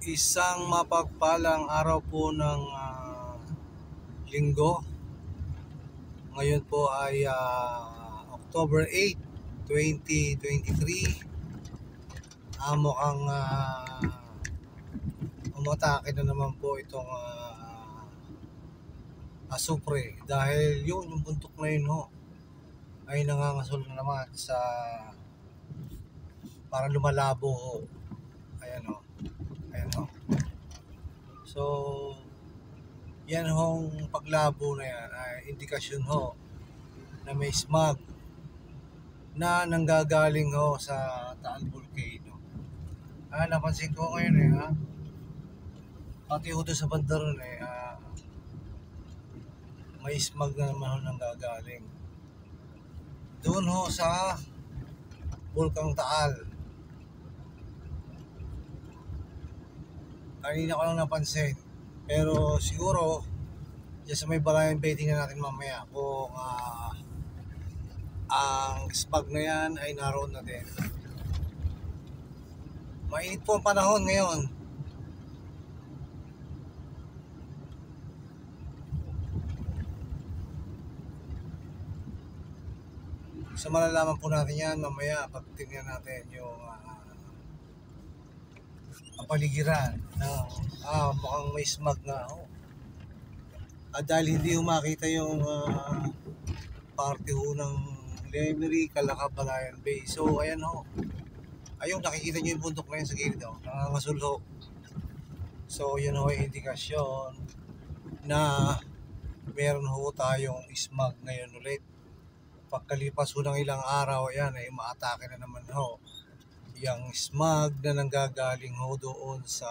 Isang mapagpalang araw po ng linggo. Ngayon po ay October 8, 2023. Mukhang umatake na naman po itong asupre dahil yung buntok na yun ay nangangasol na naman sa para lumalabo ho. Ayan ho. So yan hong paglabo na yan ay indikasyon ho na may smog na nanggagaling ho sa Taal Volcano. Napansin ko ngayon pati ho doon sa banda ron may smog na naman ho nanggagaling doon ho sa Bulkang Taal. Kanina ko lang napansin, pero siguro dyan sa may Balayan Bay tingnan natin mamaya kung ang smog na yan ay naroon na din. Mainit po ang panahon ngayon. So malalaman po natin yan mamaya pag tingnan natin yung ang paligiran na mukhang may smog na dahil hindi makita yung parte ho ng Lemery, Calaca, Balayan Bay. So ayan ho, ayun nakikita nyo yung bundok na yun sa gilid nangangasul ho. So yun ho ay indikasyon na meron ho tayong smog ngayon ulit. Pagkalipas ho ng ilang araw ay maatake na naman ho yung smog na nanggagaling ho doon sa